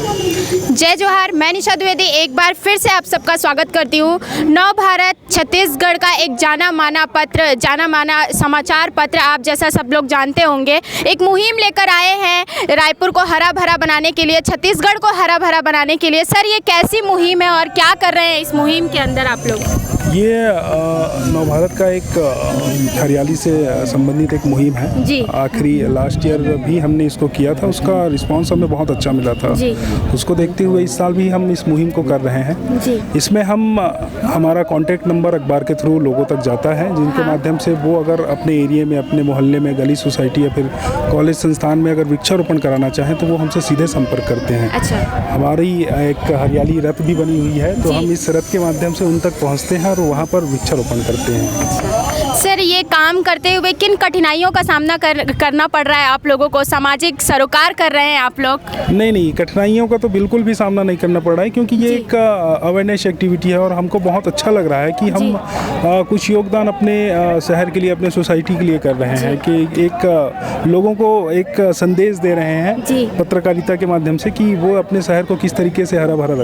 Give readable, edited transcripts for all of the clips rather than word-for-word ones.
जय जोहार। मैं निशा द्विवेदी एक बार फिर से आप सबका स्वागत करती हूँ। नव भारत छत्तीसगढ़ का एक जाना माना समाचार पत्र, आप जैसा सब लोग जानते होंगे, एक मुहिम लेकर आए हैं रायपुर को हरा भरा बनाने के लिए, छत्तीसगढ़ को हरा भरा बनाने के लिए। सर, ये कैसी मुहिम है और क्या कर रहे हैं इस मुहिम के अंदर आप लोग? ये नव भारत का एक हरियाली से संबंधित एक मुहिम है जी। आखिरी लास्ट ईयर भी हमने इसको किया था, उसका रिस्पांस हमें बहुत अच्छा मिला था जी। उसको देखते हुए इस साल भी हम इस मुहिम को कर रहे हैं जी। इसमें हमारा कॉन्टैक्ट नंबर अखबार के थ्रू लोगों तक जाता है, जिनके माध्यम से वो अगर अपने एरिया में, अपने मोहल्ले में, गली सोसाइटी या फिर कॉलेज संस्थान में अगर वृक्षारोपण कराना चाहें तो वो हमसे सीधे संपर्क करते हैं। अच्छा। हमारी एक हरियाली रथ भी बनी हुई है, तो हम इस रथ के माध्यम से उन तक पहुँचते हैं और वहाँ पर वृक्षारोपण करते हैं। सर, ये काम करते हुए किन कठिनाइयों का सामना करना पड़ रहा है आप लोगों को? सामाजिक सरोकार कर रहे हैं आप लोग? नहीं, कठिनाइयों का तो बिल्कुल भी सामना नहीं करना पड़ रहा है, क्योंकि ये एक अवेयरनेस एक्टिविटी है और हमको बहुत अच्छा लग रहा है कि हम कुछ योगदान अपने शहर के लिए, अपने सोसाइटी के लिए कर रहे हैं, कि एक लोगों को एक संदेश दे रहे हैं पत्रकारिता के माध्यम से कि वो अपने शहर को किस तरीके से हरा भरा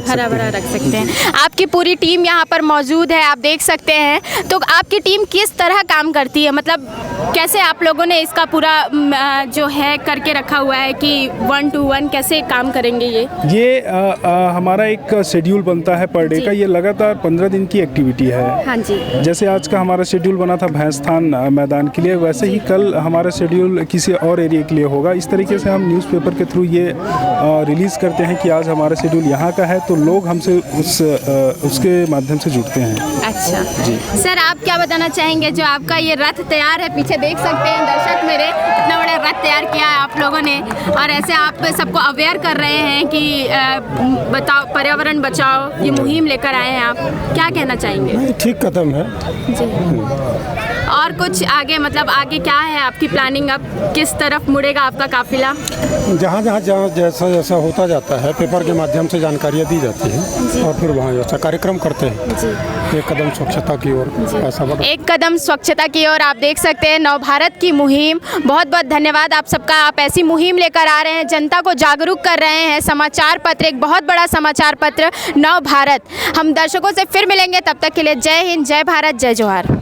रख सकते हैं। आपकी पूरी टीम यहाँ पर मौजूद है, आप देख सकते हैं। तो आपकी टीम किस तरह काम करती है, मतलब कैसे आप लोगों ने इसका पूरा जो है करके रखा हुआ है कि 1 to 1 कैसे काम करेंगे? ये हमारा एक शेड्यूल बनता है पर डे का, ये लगातार 15 दिन की एक्टिविटी है। हाँ जी। जैसे आज का हमारा शेड्यूल बना था भैंसथान मैदान के लिए, वैसे ही कल हमारा शेड्यूल किसी और एरिया के लिए होगा। इस तरीके से हम न्यूज़पेपर के थ्रू ये रिलीज़ करते हैं कि आज हमारा शेड्यूल यहाँ का है, तो लोग हमसे उसके माध्यम से जुड़ते हैं। अच्छा जी। सर, आप क्या बताना चाहेंगे? जो आपका ये रथ तैयार है, पीछे देख सकते हैं दर्शक मेरे, इतना बड़ा रथ तैयार किया है आप लोगों ने, और ऐसे आप सबको अवेयर कर रहे हैं कि बताओ, पर्यावरण बचाओ, ये मुहिम लेकर आए हैं आप, क्या कहना चाहेंगे? ठीक कदम है जी। और कुछ आगे, मतलब आगे क्या है आपकी प्लानिंग? अब किस तरफ मुड़ेगा आपका काफिला? जहाँ जैसा होता जाता है, पेपर के माध्यम से जानकारियाँ दी जाती हैं और फिर वहाँ जैसा कार्यक्रम करते हैं। एक कदम स्वच्छता की ओर, ऐसा बढ़ा। एक कदम स्वच्छता की ओर। आप देख सकते हैं नव भारत की मुहिम। बहुत बहुत धन्यवाद आप सबका, आप ऐसी मुहिम लेकर आ रहे हैं, जनता को जागरूक कर रहे हैं। समाचार पत्र, एक बहुत बड़ा समाचार पत्र नव भारत। हम दर्शकों से फिर मिलेंगे, तब तक के लिए जय हिंद, जय भारत, जय जोहार।